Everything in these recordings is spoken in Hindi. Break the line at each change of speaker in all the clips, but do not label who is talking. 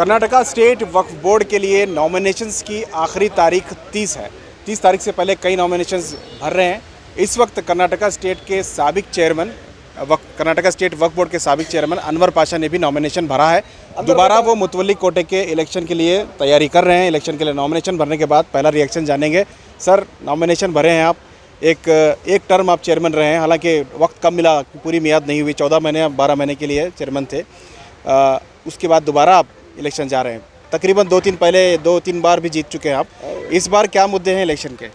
कर्नाटका स्टेट वक्फ बोर्ड के लिए नॉमिनेशंस की आखिरी तारीख 30 है। 30 तारीख से पहले कई नॉमिनेशंस भर रहे हैं। इस वक्त कर्नाटका स्टेट के साबिक चेयरमैन कर्नाटका स्टेट वक्फ बोर्ड के साबिक चेयरमैन अनवर पाशा ने भी नॉमिनेशन भरा है। दोबारा वो मुतवल्ली कोटे के इलेक्शन के लिए तैयारी कर रहे हैं। इलेक्शन के लिए नॉमिनेशन भरने के बाद पहला रिएक्शन जानेंगे। सर, नॉमिनेशन भरे हैं आप, एक टर्म आप चेयरमैन रहे हैं, हालांकि वक्त कम मिला, पूरी मियाद नहीं हुई, 14 महीने 12 महीने के लिए चेयरमैन थे। उसके बाद दोबारा आप इलेक्शन जा रहे हैं। तकरीबन 2-3 बार भी जीत चुके हैं आप। इस बार क्या मुद्दे हैं इलेक्शन के,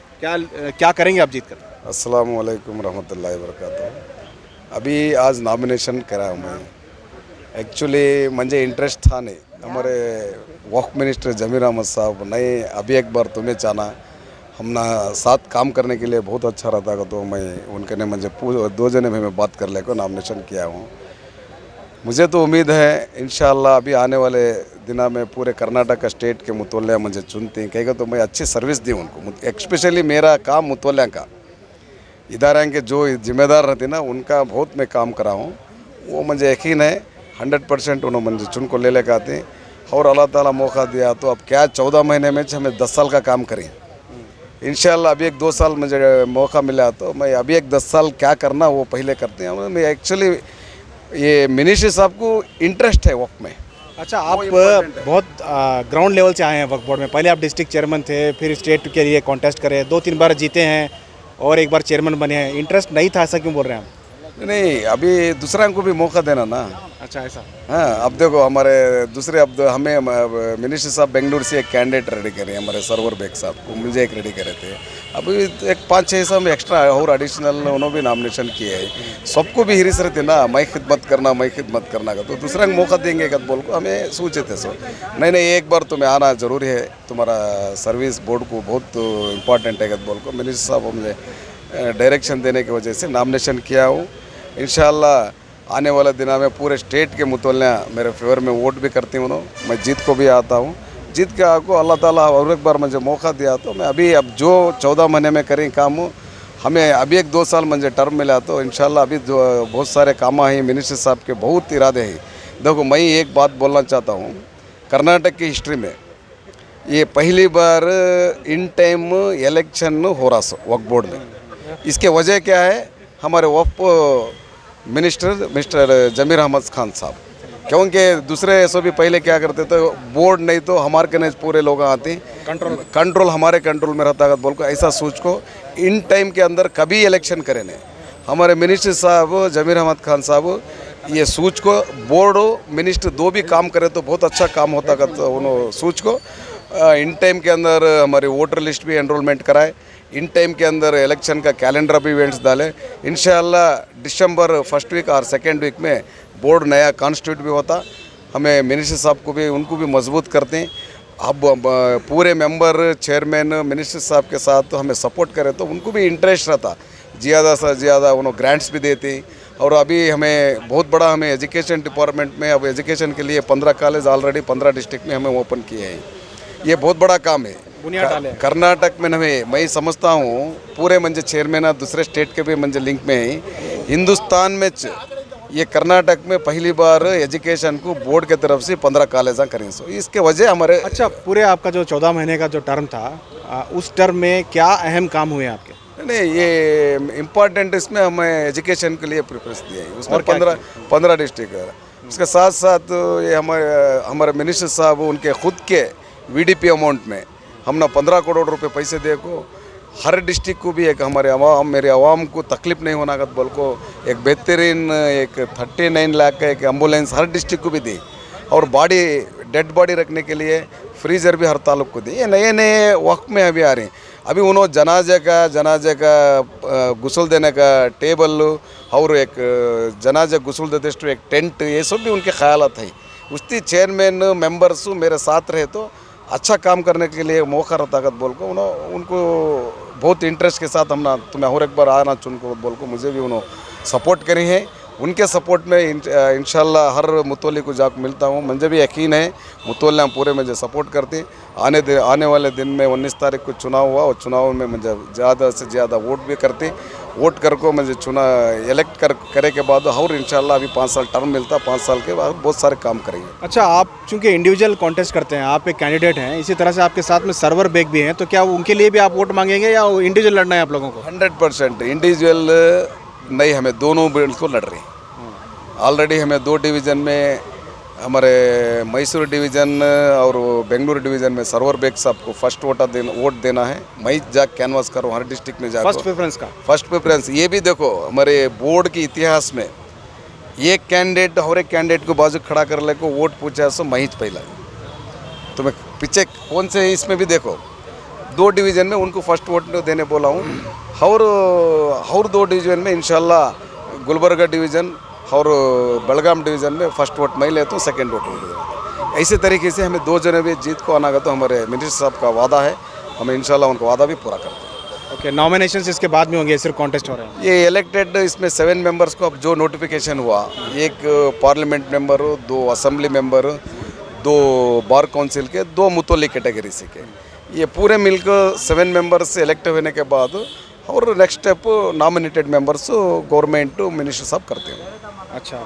क्या करेंगे आप जीत कर?
अस्सलाम वालेकुम रहमतुल्लाहि वबरकातुहू। अभी आज नॉमिनेशन करा मैं। एक्चुअली मुझे इंटरेस्ट था नहीं। हमारे वक्फ मिनिस्टर जमीर अहमद साहब नहीं, अभी एक बार तुम्हें चाहना हमना साथ काम करने के लिए बहुत अच्छा रहता, तो मैं उनके ने मुझे 2 जने में मैं बात कर ले को नॉमिनेशन किया हूँ। मुझे तो उम्मीद है इंशाअल्लाह अभी आने वाले दिनों में पूरे कर्नाटक स्टेट के मुतवल्लिया मुझे चुनते हैं, कहेगा तो मैं अच्छी सर्विस दी उनको। एक्सपेशली मेरा काम मुतवल्लिया का, इदारे के जो जिम्मेदार रहते ना, उनका बहुत मैं काम करा हूँ। वो मुझे यकीन है 100% उन्होंने मुझे चुन को ले लेकर आते हैं। और अल्लाह ताला मौका दिया तो अब क्या 14 महीने में हमें 10 साल का काम करें इंशाअल्लाह। अभी 1-2 साल मुझे मौका मिला तो मैं अभी 10 साल क्या करना वो पहले करते हैं। मैं एक्चुअली ये मिनिस्टर साहब को इंटरेस्ट है वक्त में।
अच्छा, आप बहुत ग्राउंड लेवल से आए हैं वक्फ बोर्ड में। पहले आप डिस्ट्रिक्ट चेयरमैन थे, फिर स्टेट के लिए कॉन्टेस्ट करे, 2-3 बार जीते हैं और एक बार चेयरमैन बने हैं। इंटरेस्ट नहीं था, ऐसा क्यों बोल रहे हैं आप?
नहीं, अभी दूसरा को भी मौका देना ना।
अच्छा, ऐसा?
हाँ, अब देखो हमारे दूसरे, अब हमें मिनिस्टर साहब बेंगलुरु से एक कैंडिडेट रेडी करे, हमारे सरवर बेग साहब को, मुझे एक रेडी करे थे। अभी एक 5-6 साल एक्स्ट्रा और एडिशनल उन्होंने भी नॉमिनेशन किए है। सबको भी हिरिस रहते ना, मैं खिदमत करना का, तो दूसरा को मौका देंगे कद बोल को हमें सोचे थे। सो नहीं, एक बार तुम्हें आना जरूरी है, तुम्हारा सर्विस बोर्ड को बहुत इम्पोर्टेंट है कद बोल को मिनिस्टर साहब मुझे डायरेक्शन देने की वजह से नॉमिनेशन किया हूँ। इंशाअल्लाह आने वाले दिनों में पूरे स्टेट के मुतवल्लिया मेरे फेवर में वोट भी करती हूँ। मैं जीत को भी आता हूँ। जीत के आपको अल्लाह ताला और एक बार मुझे मौका दिया तो मैं अभी अब जो 14 महीने में करें काम, हमें अभी 1-2 साल मुझे टर्म मिला तो इंशाअल्लाह अभी जो बहुत सारे काम हैं मिनिस्टर साहब के, बहुत इरादे हैं। देखो, मैं एक बात बोलना चाहता हूँ, कर्नाटक की हिस्ट्री में ये पहली बार इन टाइम इलेक्शन हो रहा वक्फ बोर्ड में। इसके वजह क्या है? हमारे वक्फ मिनिस्टर जमीर अहमद खान साहब, क्योंकि दूसरे ऐसा भी पहले क्या करते थे, बोर्ड नहीं तो हमारे के पूरे लोग आते, कंट्रोल हमारे कंट्रोल में रहता है बोल को, ऐसा सोच को इन टाइम के अंदर कभी इलेक्शन करे नहीं। हमारे मिनिस्टर साहब जमीर अहमद खान साहब ये सोच को, बोर्ड मिनिस्टर दो भी काम करे तो बहुत अच्छा काम होता का, तो उन्होंने सोच को इन टाइम के अंदर हमारी वोटर लिस्ट भी एनरोलमेंट कराए, इन टाइम के अंदर इलेक्शन का कैलेंडर भी इवेंट्स डाले। इंशाअल्लाह दिसंबर 1st वीक और 2nd वीक में बोर्ड नया कॉन्स्टिट्यूट भी होता। हमें मिनिस्टर साहब को भी, उनको भी मजबूत करते हैं। अब पूरे मेंबर चेयरमैन मिनिस्टर साहब के साथ तो हमें सपोर्ट करें तो उनको भी इंटरेस्ट रहता, ज़्यादा से ज़्यादा उन्होंने ग्रांट्स भी देते। और अभी हमें बहुत बड़ा, हमें एजुकेशन डिपार्टमेंट में अब एजुकेशन के लिए 15 कॉलेज ऑलरेडी 15 डिस्ट्रिक्ट में हमें ओपन किए हैं। ये बहुत बड़ा काम है कर्नाटक में। मैं समझता हूँ पूरे मंजे चेयरमैन दूसरे स्टेट के भी मंजे लिंक में है। हिंदुस्तान में ये कर्नाटक में पहली बार एजुकेशन को बोर्ड के तरफ से 15 कॉलेज करें। सो इसके वजह हमारे।
अच्छा, पूरे आपका जो 14 महीने का जो टर्म था, उस टर्म में क्या अहम काम हुए आपके?
नहीं, ये इम्पॉर्टेंट, इसमें हमें एजुकेशन के लिए प्रेफरेंस दिया है। उसमें 15 डिस्ट्रिक्ट है। उसके साथ साथ ये हमारे मिनिस्टर साहब उनके खुद के VDP अमाउंट में हमने 15 करोड़ रुपए पैसे दे को हर डिस्ट्रिक्ट को भी, एक हमारे मेरे आवाम को तकलीफ नहीं होना का बोल को एक बेहतरीन एक 39 लाख का एक एम्बुलेंस हर डिस्ट्रिक्ट को भी दी। और डेड बॉडी रखने के लिए फ्रीज़र भी हर तालुक को दी। ये नए वक्त में अभी आ रहे हैं। अभी उन्होंने जनाजे का गुसल देने का टेबल और एक जनाजे गुसल देते एक टेंट, ये सब भी उनके ख्यालात है। उसकी चेयरमैन मेंबर्स मेरे साथ रहे तो अच्छा काम करने के लिए मौका रहता है बोल को उनको बहुत इंटरेस्ट के साथ हमने तुम्हें और एक बार आना चुन को बोल को मुझे भी उन्होंने सपोर्ट करी है। उनके सपोर्ट में इंशाल्लाह हर मुतवल्ली को जाकर मिलता हूँ। मुझे भी यकीन है मुतवल्लियाँ पूरे मुझे सपोर्ट करते। आने वाले दिन में 19 तारीख को चुनाव हुआ और चुनाव में मुझे ज़्यादा से ज़्यादा वोट भी करते। वोट करके मुझे इलेक्ट करे के बाद और इंशाल्लाह अभी 5 साल टर्म मिलता, 5 साल के बाद बहुत सारे काम करेंगे।
अच्छा, आप चूंकि इंडिविजुअल कॉन्टेस्ट करते हैं, आप एक कैंडिडेट हैं, इसी तरह से आपके साथ में सर्वर बेग भी हैं, तो क्या उनके लिए भी आप वोट मांगेंगे या इंडिविजुअल लड़ना है आप लोगों को?
100% इंडिविजुअल नहीं, हमें दोनों बिल्कुल लड़ रहे हैं। ऑलरेडी हमें 2 डिवीज़न में, हमारे मैसूर डिवीज़न और बेंगलुरु डिवीज़न में सर्वर बेग साहब को फर्स्ट वोट देना है। मैं जा कैनवास करूँ हर डिस्ट्रिक्ट में जाकर
फर्स्ट प्रेफरेंस का।
First preference. ये भी देखो हमारे बोर्ड के इतिहास में एक कैंडिडेट और एक कैंडिडेट को बाजू खड़ा कर ले को वोट पूछा सो मैं ही पहला। तो मैं पीछे कौन से इसमें भी देखो 2 डिवीज़न में उनको फर्स्ट वोट देने बोला हूँ और 2 डिवीज़न में इंशाल्लाह गुलबर्गा डिवीज़न और बेलगाम डिवीज़न में फर्स्ट वोट मैं लेता हूँ, सेकेंड वोट उनको देता हूँ। ऐसे तरीके से हमें 2 जने भी जीत को आना तो हमारे मिनिस्टर साहब का वादा है, हमें इंशाल्लाह उनका वादा भी पूरा करते हैं।
ओके, नॉमिनेशंस इसके बाद में होंगे, सिर्फ कॉन्टेस्ट हो रहे हैं?
ये इलेक्टेड इसमें 7 मेंबर्स को अब जो नोटिफिकेशन हुआ, एक parliament member, 2 assembly member, 2 bar council के, 2 मुतवल्ली कैटेगरी से के, ये पूरे मिलकर 7 मेंबर्स से इलेक्ट होने के बाद और next step nominated members government minister साहब करते हैं।
अच्छा,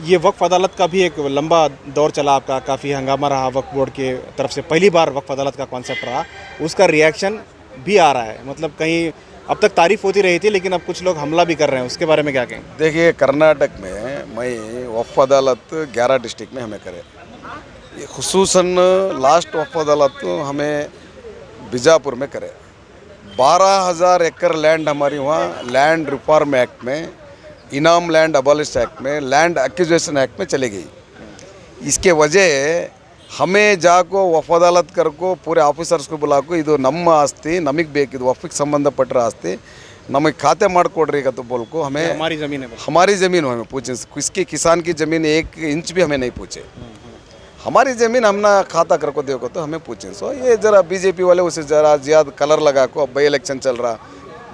ये वक्फ अदालत का भी एक लंबा दौर चला आपका, काफ़ी हंगामा रहा वक्फ बोर्ड के तरफ से, पहली बार वक्फ अदालत का कॉन्सेप्ट रहा, उसका रिएक्शन भी आ रहा है। मतलब कहीं अब तक तारीफ होती रही थी, लेकिन अब कुछ लोग हमला भी कर रहे हैं, उसके बारे में क्या कहें?
देखिए, कर्नाटक में मैं वक्फ अदालत 11 डिस्ट्रिक्ट में हमें करे, खुसूसन लास्ट वक्फ अदालत हमें बीजापुर में करे। 12,000 एकड़ लैंड हमारी वहाँ लैंड रिफॉर्म एक्ट में, इनाम लैंड अबॉलिश एक्ट में, लैंड एक्विजिशन एक्ट में चली गई। इसके वजह हमें जाको वक्फ अदालत करको पूरे ಆಫೀಸರ್ಸ್ को बुलाको ಇದು ನಮ್ಮ ಆಸ್ತಿ ನಮಗೆ ಬೇಕಿದು ವಕ್ಫಿಗೆ ಸಂಬಂಧಪಟ್ಟ ಆಸ್ತಿ ನಮಗೆ ಖಾತೆ ಮಾಡಿಕೊಡ್ರಿ ಅಂತ बोलको हमें
हमारी ज़मीन है,
हमारी ज़मीन हमें पूछे, किसकी किसान की ज़मीन 1 इंच भी हमें नहीं पूछे, हमारी ज़मीन हमने खाता करको देखो तो हमें पूछे। सो ये ज़रा बीजेपी वाले उसे ज़रा ज़्यादा कलर लगा को, अब भाई इलेक्शन चल रहा,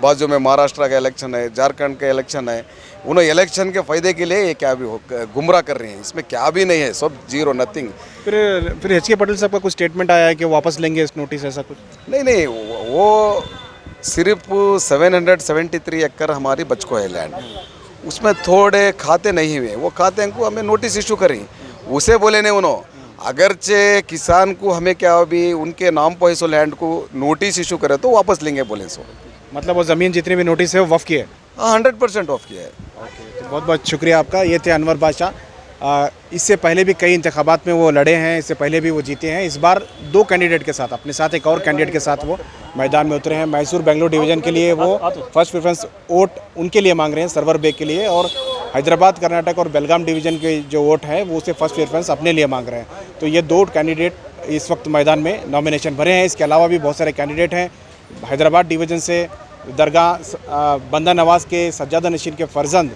बाजू में महाराष्ट्र का इलेक्शन है, झारखंड का इलेक्शन है, उन्हें इलेक्शन के फ़ायदे के लिए ये क्या भी गुमराह कर रहे हैं, इसमें क्या भी नहीं है, सब जीरो नथिंग।
फिर एच.के. पटेल साहब का कुछ स्टेटमेंट आया है कि वापस लेंगे इस नोटिस, ऐसा कुछ?
नहीं, वो सिर्फ 773 एकड़ हमारी बचको है लैंड, उसमें थोड़े खाते नहीं हुए, वो खाते को हमें नोटिस इशू करें, उसे बोले नहीं उन्होंने। अगरचे किसान को हमें क्या अभी उनके नाम पर सो लैंड को नोटिस इशू करे तो वापस लेंगे बोले सो।
मतलब वो ज़मीन जितनी भी नोटिस है वो वफ़ की है?
हाँ, 100% ऑफ किया है।
ओके, तो बहुत बहुत शुक्रिया आपका। ये थे अनवर बादशाह। इससे पहले भी कई इंतखाबात में वो लड़े हैं, इससे पहले भी वो जीते हैं। इस बार 2 कैंडिडेट के साथ, अपने साथ एक और कैंडिडेट के साथ वो मैदान में उतरे हैं। मैसूर बेंगलुरु डिवीज़न के लिए वो फर्स्ट प्रेफरेंस वोट उनके लिए मांग रहे हैं, सर्वर बेग के लिए, और हैदराबाद, कर्नाटक और बेलगाम डिवीज़न के जो वोट है वो उसे फर्स्ट प्रेफरेंस अपने लिए मांग रहे हैं। तो ये 2 कैंडिडेट इस वक्त मैदान में नॉमिनेशन भरे हैं। इसके अलावा भी बहुत सारे कैंडिडेट हैं। हैदराबाद डिवीज़न से दरगाह बंदा नवाज़ के सज्जादा नशीन के फर्जंद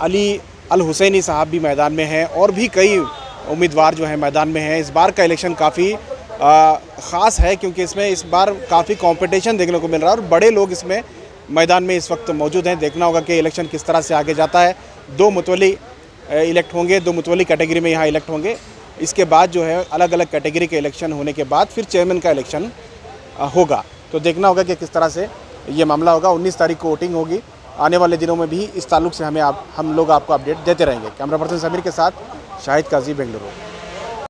अली अल हुसैनी साहब भी मैदान में हैं, और भी कई उम्मीदवार जो हैं मैदान में हैं। इस बार का इलेक्शन काफ़ी ख़ास है, क्योंकि इसमें इस बार काफ़ी कंपटीशन देखने को मिल रहा है, और बड़े लोग इसमें मैदान में इस वक्त मौजूद हैं। देखना होगा कि इलेक्शन किस तरह से आगे जाता है। 2 मुतवल्ली इलेक्ट होंगे, 2 मुतवल्ली कैटेगरी में यहाँ इलेक्ट होंगे। इसके बाद जो है अलग अलग कैटेगरी के इलेक्शन होने के बाद फिर चेयरमैन का इलेक्शन होगा। तो देखना होगा कि किस तरह से ये मामला होगा। 19 तारीख को वोटिंग होगी। आने वाले दिनों में भी इस ताल्लुक से हम लोग आपको अपडेट देते रहेंगे। कैमरा पर्सन समीर के साथ शाहिद काजी, बेंगलुरु।